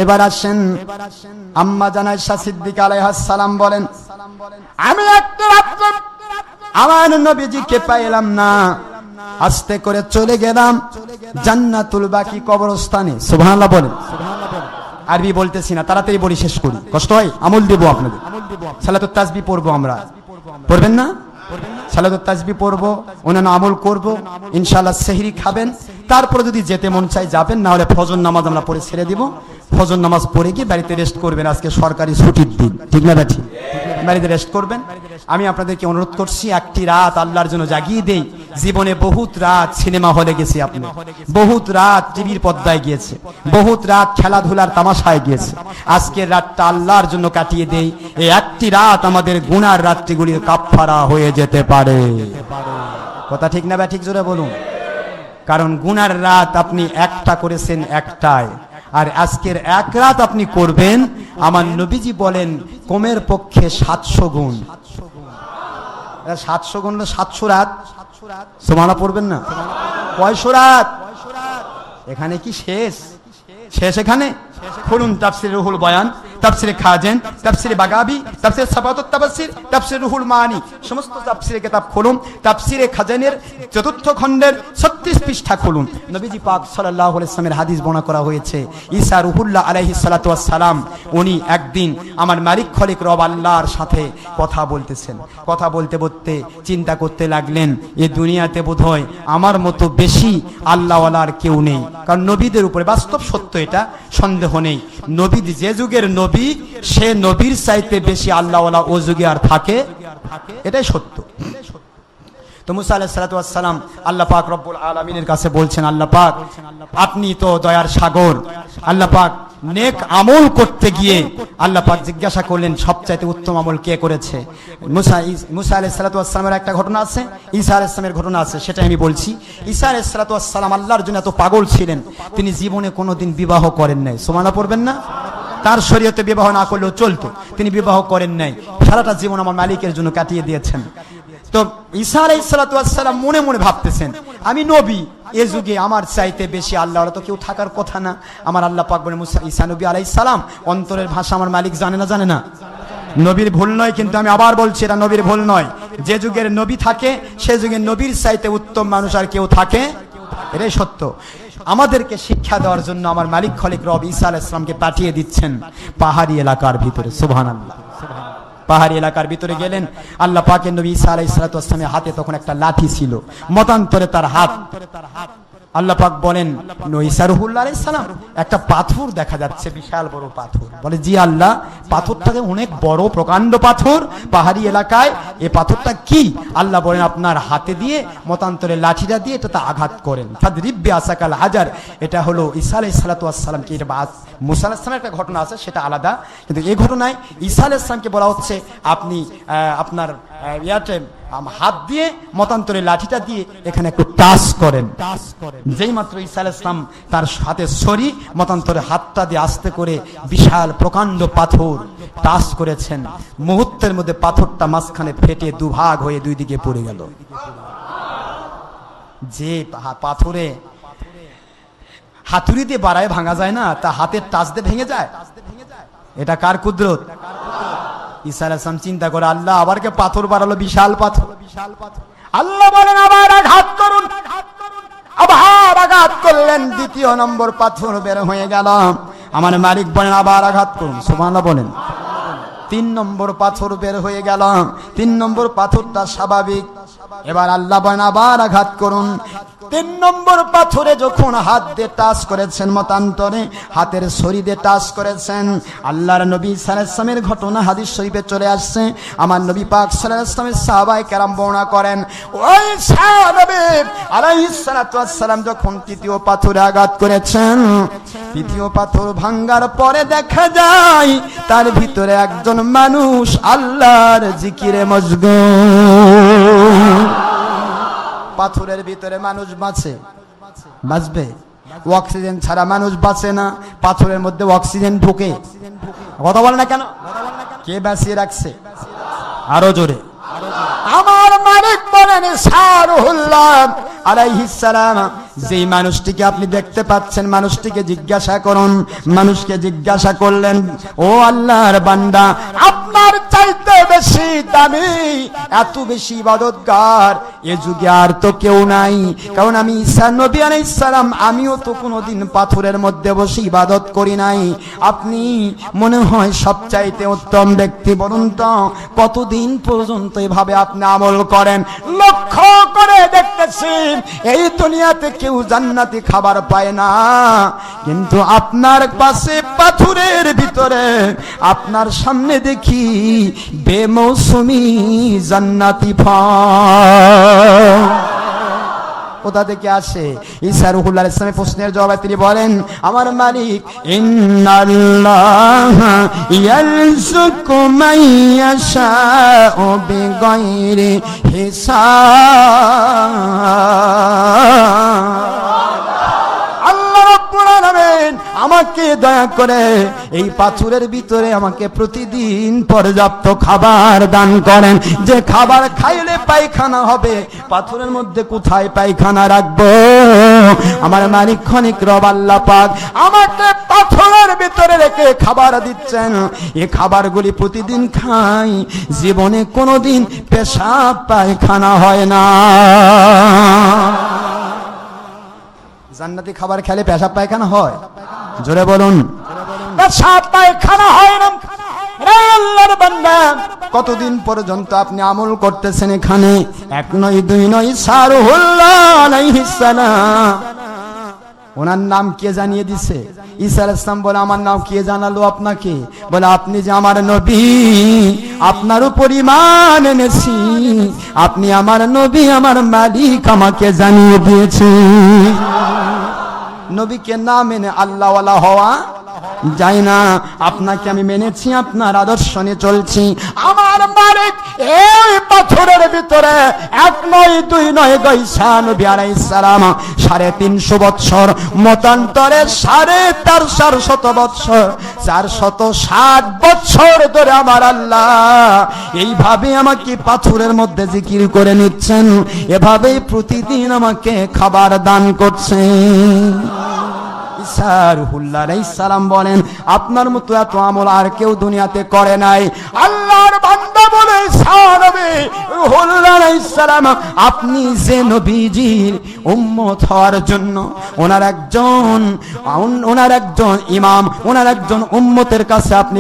এবার আসেন আম্মা জান আয়েশা সিদ্দিকা আলাইহাস সালাম বলেন, আমি একটা রাত্রে আমার নবীজিকে পাইলাম না, আস্তে করে চলে গেলাম জান্নাতুল বাকি কবরস্থানে। সুবহানাল্লাহ বলেন। আরবি বলতেছি না, তাড়াতাড়ি বলি শেষ করি, কষ্ট হয়। আমল দেব আপনাদের। সালাতুত তাসবিহ পড়বো আমরা, পড়বেন না? সালাতুত তাসবিহ পড়বো, অন্যান্য আমল করব ইনশাআল্লাহ। সেহরি খাবেন, তারপরে যদি যেতে মন চাই যাবেন, না হলে ফজর নামাজ আমরা পড়ে ছেড়ে দিব। ফজর নামাজ পড়ে গিয়ে বাড়িতে রেস্ট করবেন, আজকে সরকারি ছুটির দিন, ঠিক না? ঠিক, বাড়িতে রেস্ট করবেন। আমি আপনাদেরকে অনুরোধ করছি, একটি রাত আল্লাহর জন্য জাগিয়ে দেই। জীবনে বহুত রাত সিনেমা হলে গেছি, আপনি বহুত রাত টিভির পর্দায় গিয়েছে, বহুত রাত খেলাধুলার তামাশায় গিয়েছে। আজকের রাতটা আল্লাহর জন্য কাটিয়ে দেই। এই একটি রাত আমাদের গুনার রাত্রিগুলির কাফফারা হয়ে যেতে পারে। কথা ঠিক না? ঠিক জোরে বলুন। কারণ গুনার রাত আপনি একটা করেছেন একটায়, আর আজকের এক রাত আপনি করবেন, আমার নবীজি বলেন কমের পক্ষে 700 গুণ। 700 গুণ 700 রাত। সুবহানাল্লাহ পড়বেন না? 900 রাত। এখানে কি শেষ? এখানে খুলুন তাফসিরে রুহুল বয়ান, তাফসিরে খাজেন, তাফসিরে বাগাবি, তাফসিরে সাফাতুত তাফসির, তাফসিরে রুহুল মানি, সমস্ত তাফসিরে কিতাব খুলুন। তাফসিরে খাজানের 4th খণ্ডের 36 পৃষ্ঠা খুলুন। নবীজি পাক সাল্লাল্লাহু আলাইহি ওয়াসাল্লামের হাদিস বর্ণনা করা হয়েছে, ঈসা রুহুল্লাহ আলাইহিস সালাতু ওয়াস সালাম উনি একদিন আমার মালিক খলিক রব আল্লাহর সাথে কথা বলতেছেন। কথা বলতে বলতে চিন্তা করতে লাগলেন, এই দুনিয়াতে বোধহয় আমার মতো বেশি আল্লাহওয়ালার কেউ নেই। কারণ নবীদের উপরে বাস্তব সত্য, এটা সন্দেহ নেই। নবী যে যুগের নবী, সে নবীর চাইতে বেশি আল্লাহওয়ালা ও যুগে আর থাকে, এটাই সত্য। তো মুসা আলাইহিস সালাতু ওয়াস সালাম আল্লাহ পাক রব্বুল আলামিনের কাছে বলছেন, আল্লাহ পাক আপনি তো দয়ার সাগর। আল্লাহ পাক নেক আমল করতে গিয়ে আল্লাহ পাক জিজ্ঞাসা করলেন সবচাইতে উত্তম আমল কে করেছে? মুসা আলাইহিস সালাতু ওয়াস সালামের একটা ঘটনা আছে, ঈসা আলাইহিস সালামের ঘটনা আছে, সেটা আমি বলছি। ঈসা আলাইহিস সালাতু ওয়াস সালাম আল্লাহর জন্য এত পাগল ছিলেন, তিনি জীবনে কোনোদিন বিবাহ করেন নাই। সুবহানাল্লাহ পড়বেন না? তার শরীয়তে বিবাহ না করলেও চলতো, তিনি বিবাহ করেন নাই। সারাটা জীবন আমার মালিকের জন্য কাটিয়ে দিয়েছেন। তো ঈসা আলাইহিস সালাতু ওয়াস সালাম মনে মনে ভাবতেছেন, আমি নবী, এ যুগে আমার চাইতে বেশি আল্লাহর তো কেউ থাকার কথা না। আমার আল্লাহ পাক বলেন, মুসা ঈসা নবী আলাইহিস সালাম অন্তরের ভাষা আমার মালিক জানে না? জানে না? নবীর ভুল নয়, কিন্তু আমি আবার বলছি এটা নবীর ভুল নয়। যে যুগের নবী থাকে, সে যুগে নবীর চাইতে উত্তম মানুষ আর কেউ থাকে, এটাই সত্য। আমাদেরকে শিক্ষা দেওয়ার জন্য আমার মালিক খলিক রব ঈসা আলাইহিস সালামকে পাঠিয়ে দিচ্ছেন পাহাড়ি এলাকার ভিতরে। সুবহানাল্লাহ। পাহাড়ি এলাকার ভিতরে গেলেন। আল্লাহ পাকের নবী ঈসা আলাইহিস সালাতু ওয়াস সালামের হাতে তখন একটা লাঠি ছিল, মতান্তরে তার হাত। আল্লাহ পাক বলেন, ঈসা রুহুল্লাহ আলাইহিস সালাম, একটা পাথর দেখা যাচ্ছে, বিশাল বড় পাথর। বলে, জি আল্লাহ, পাথরটাকে অনেক বড় প্রকাণ্ড পাথর পাহাড়ি এলাকায়, এই পাথরটা কি? আল্লাহ বলেন, আপনার হাতে দিয়ে মতান্তরে লাঠিটা দিয়ে এটাতে আঘাত করেন। ফাদরিব বিআসাকাল হাজার। এটা হলো ঈসা আলাইহিস সালাতু ওয়াস সালাম কি, এটা মুসা আলাইহিস সালামের একটা ঘটনা আছে, সেটা আলাদা, কিন্তু এই ঘটনায় ঈসা আলাইহিস সালামকে বলা হচ্ছে আপনি আপনার হাত দিয়ে মতান্তরে লাঠিটা দিয়ে এখানে একটু টাচ করেন। যেই মাত্র ঈসা আলাইহিস সালাম তার হাতে ছড়ি মতান্তরে হাতটা দিয়ে আস্তে করে বিশাল প্রকাণ্ড পাথর টাচ করেছেন, মুহূর্তের মধ্যে পাথরটা মাঝখানে ফেটে দুভাগ হয়ে দুই দিকে পড়ে গেল। যে পাথরে হাতুড়ি দিয়ে বাড়ায় ভাঙা যায় না, তা হাতের টাচ দিয়ে ভেঙে যায়। এটা কার কুদরত? ঈসা আলাইহিস সালাম চিন্তা করে, আল্লাহ আবার কে পাথর বাড়ালো, বিশাল পাথর। আল্লাহ বলেন, আবার আঘাত করুন। আবার আঘাত করলেন, 2য় নম্বর পাথর বের হয়ে গেল। আমার মালিক বলেন, আবার আঘাত করুন। সুবহানাল্লাহ বলেন। 3 নম্বর পাথর বের হয়ে গেল। 3 নম্বর পাথরটা স্বাভাবিক। এবার আল্লাহ বলেন, আবার আঘাত করুন। 3 নম্বর পাথরে যখন হাত দিয়ে টাচ করেছেন, মতান্তরে হাতের ছড়ি দিয়ে টাচ করেছেন, আল্লাহর নবী সাল্লাল্লাহু আলাইহি ওয়াসাল্লামের ঘটনা হাদিস শরীফে চলে আসছে। আমার নবী পাক সাল্লাল্লাহু আলাইহি ওয়াসাল্লামের সাহাবায়ে কেরাম বর্ণনা করেন, ওই সাহাবী আলাইহিস সালাতু ওয়াস সালাম যখন 3য় পাথরে আঘাত করেছেন, 3য় পাথর ভাঙার পরে দেখা যায় তার ভিতরে একজন মানুষ আল্লাহর জিকিরে মশগুল। পাথরের ভিতরে মানুষ বাঁচবে? অক্সিজেন ছাড়া মানুষ বাঁচে না। পাথরের মধ্যে অক্সিজেন ঢুকে। কথা বলে না কেন? কে বাঁচিয়ে রাখছে? আরো জোরে। আমার মালিক বলেন, সারুল্লাহ আলাইহিস সালাম যেই মানুষটিকে আপনি দেখতে পাচ্ছেন, মানুষটিকে জিজ্ঞাসা করুন। মানুষকে জিজ্ঞাসা করলেন, ও আল্লাহর বান্দা, আপনার চাইতে বেশি দামি, এত বেশি ইবাদতগার এ যুগে আর তো কেউ নাই। কারণ আমি ঈসা নবী আলাইহিস সালাম, আমিও তো কোনোদিন পাথরের মধ্যে বসে ইবাদত করি নাই। আপনি মনে হয় সবচাইতে উত্তম ব্যক্তি। বলুন তো কতদিন পর্যন্ত এভাবে আপনি আমল করেন? লক্ষ্য করে দেখতেছি এই দুনিয়াতে কেউ জান্নাতি খাবার পায় না, কিন্তু আপনার পাশে পাথরের ভিতরে আপনার সামনে দেখি বেমৌসুমি জান্নাতি ফল। কোথা থেকে আসে? ঈসা রূহুল্লাহ আলাইহিস সালামের প্রশ্নের জবাবে তিনি বলেন, আমার মালিক ইন্নাল্লাহা ইয়ারযুকু মান ইয়াশাউ বিগাইরি হিসাব। আমাকে দয়া করে এই পাথরের ভিতরে আমাকে প্রতিদিন পর্যাপ্ত খাবার দান করেন। যে খাবার খাইলে পায়খানা হবে, পাথরের মধ্যে কোথায় পায়খানা রাখবো? আমার মালিক খনিক রব আল্লাহ পাক আমাকে পাথরের ভিতরে রেখে খাবার দিচ্ছেন। এই খাবারগুলি প্রতিদিন খাই, জীবনে কোনোদিন পেশাব পায়খানা হয় না। জান্নাতি খাবার খেলে পেশাব পায়খানা হয়? জোরে বলুন, পেশাব পায়খানা হয় না। রে আল্লাহর বান্দা, কতদিন পর্যন্ত আপনি আমল করতেছেন এখানে? এক নয়, দুই নয়, ঈসা রূহুল্লাহ আলাইহিস সালাম। ওনার নাম কে জানিয়ে দিছে? ঈসা আলাইহিস সালাম বলে, আমার নাম কে জানালো আপনাকে? বলে, আপনি যে আমার নবী, আপনার উপর ঈমান এনেছি, আপনি আমার নবী, আমার মালিক আমাকে জানিয়ে দিয়েছে। নবীকে না মেনে আল্লাহওয়ালা হওয়া যায় না। আপনাকে আমি মেনেছি, আপনার আদর্শ নিয়ে চলছি। আমার মালিক এই পাথরের ভিতরে এক নয়, দুই নয়, ঈসা নবী আলাইহিস সালাম 350 বছর, মতান্তরে 450 বছর, 460 বছর ধরে আমার আল্লাহ এইভাবে আমাকে পাথরের মধ্যে জিকির করে নিচ্ছেন। এভাবেই প্রতিদিন আমাকে খাবার দান করছেন। ঈসা রূহুল্লাহ আলাইহিস সালাম বলেন, আপনার মতো এত আমল আর কেউ দুনিয়াতে করে নাই। আল্লাহর বান্দা বলে, ঈসা নবী রূহুল্লাহ আলাইহিস সালাম, আপনি যে নবীজির উম্মত হওয়ার জন্য ওনার একজন ইমাম, ওনার একজন উম্মতের কাছে আপনি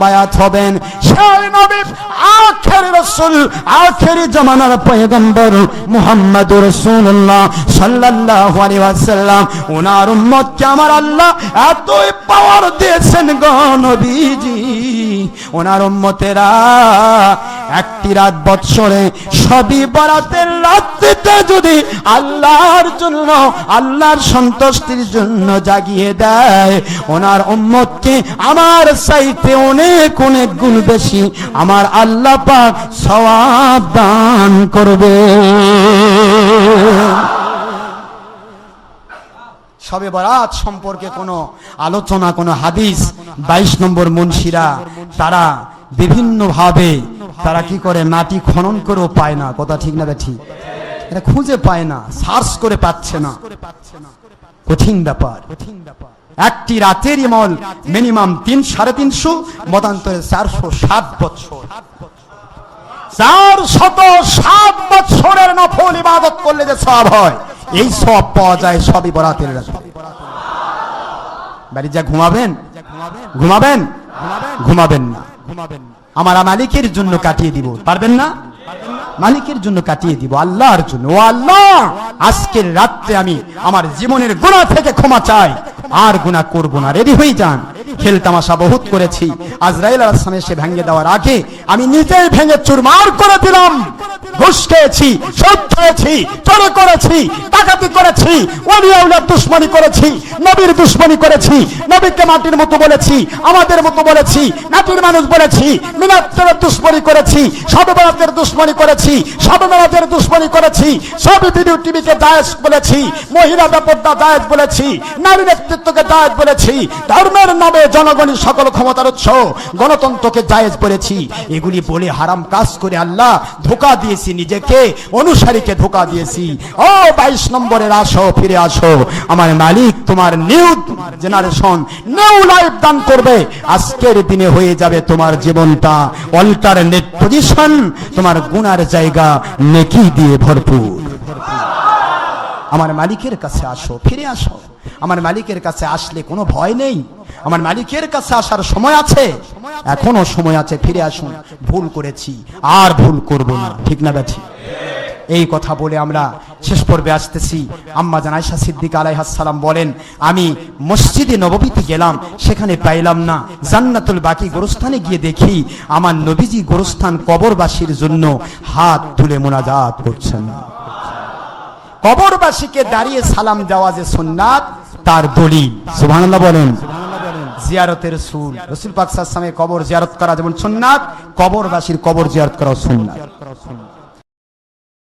বায়াত হবেন। সেই নবী আখেরি রাসূল, আখেরি জামানার পয়গম্বর মুহাম্মদুর রাসূলুল্লাহ সাল্লাল্লাহু আলাইহি ওয়াসাল্লাম, ওনার উম্মত আমার আল্লাহ এতই পাওয়ার দিয়েছেন গো নবীজি। ওনার উম্মতেরা একটি রাত বৎসরে সবই বরাতের রাত্রিতে যদি আল্লাহর জন্য, আল্লাহর সন্তুষ্টির জন্য জাগিয়ে দেয়, ওনার উম্মতকে আমার চাইতে অনেক অনেক গুণ বেশি আমার আল্লাহ পাক সওয়াব দান করবে। শবে বরাত সম্পর্কে কোনো আলোচনা, কোনো হাদিস 22 নম্বর মুন্সিরা তারা বিভিন্ন ভাবে তারা কি করে, মাটি খনন করেও পায় না। কথা ঠিক না? ঠিক, এটা খুঁজে পায় না, সার্চ করে পাচ্ছে না। কঠিন ব্যাপার। একটি রাতের আমল মিনিমাম 300-350, মতান্তরে 407 বছর। 407 বছরের নফল ইবাদত করলে যে সওয়াব হয়, এই সওয়াব পাওয়া যায় সবই বরাতের রাতে। বাড়ি যা ঘুমাবেন না। আমার মালিকের জন্য কাটিয়ে দিব। পারবেন না? মালিকের জন্য কাটিয়ে দিব, আল্লাহর জন্য। ও আল্লাহ, আজকের রাত্রে আমি আমার জীবনের গুনাহ থেকে ক্ষমা চাই, আর গুনাহ করব না। রেডি হয়ে যান। খেল তামাশা বহুত করেছি, আজরাইল আলাইহিস সালাম এসে ভেঙে দেওয়ার আগে আমি নিজেই ভেঙে চুরমার করে দিলাম। ঘুষ খেয়েছি, সুদ খেয়েছি, চুরি করেছি, ডাকাতি করেছি, ওলি আউলিয়ার দুশমনি করেছি, নবীর দুশমনি করেছি, নবীকে মাটির মতো বলেছি, আমাদের মতো বলেছি, মাটির মানুষ বলেছি, মিনাতের দুশমনি করেছি, শবে বরাতের দুশমনি করেছি, শবে মেরাজের দুশমনি করেছি, সবই ভিডিও টিভিকে জায়েজ বলেছি, মহিলা বেপরদা জায়েজ বলেছি, নারী নেতৃত্বকে জায়েজ বলেছি, ধর্মের নামে জনগণের সকল ক্ষমতার উৎস, গণতন্ত্রকে জায়েজ বলেছি, এগুলি বলে হারাম কাজ করে আল্লাহ ধোঁকা দিয়েছি, নিজেকে অনুসারীকে ধোঁকা দিয়েছি। ও 22 নম্বরের আসো, ফিরে আসো, আমার মালিক তোমার নিউ জেনারেশন, নিউ লাইফ দান করবে। আজকের দিনে হয়ে যাবে তোমার জীবনটা অল্টারনেট পজিশন, তোমার গুনার জায়গা নেকি দিয়ে ভরপুর। আমার মালিকের কাছে আসো, ফিরে আসো। আমার মালিকের কাছে আসলে কোনো ভয় নেই। আমার মালিকের কাছে আসার সময় আছে, এখনো সময় আছে, ফিরে আসুন। ভুল করেছি, আর ভুল করব না, ঠিক না ব্যাঠি? এই কথা বলে আমরা শেষ পর্বে আসতেছি। আম্মা জান আয়েশা সিদ্দিকা আলাইহাস সালাম বলেন, আমি মসজিদে নববীতে গেলাম, সেখানে পাইলাম না। জান্নাতুল বাকি গোরস্থানে গিয়ে দেখি আমার নবীজি গোরস্থান কবরবাসীর জন্য হাত তুলে মুনাজাত করছেন। কবরবাসীকে দাঁড়িয়ে সালাম দেওয়া যে সুন্নাত, তার দলিল। সুবহানাল্লাহ বলেন। জিয়ারতের রাসূল, রাসূল পাক সাল্লাল্লাহু আলাইহি ওয়াসাল্লামের কবর জিয়ারত করা যেমন সুন্নাত, কবরবাসীর কবর জিয়ারত করা সুন্নাত।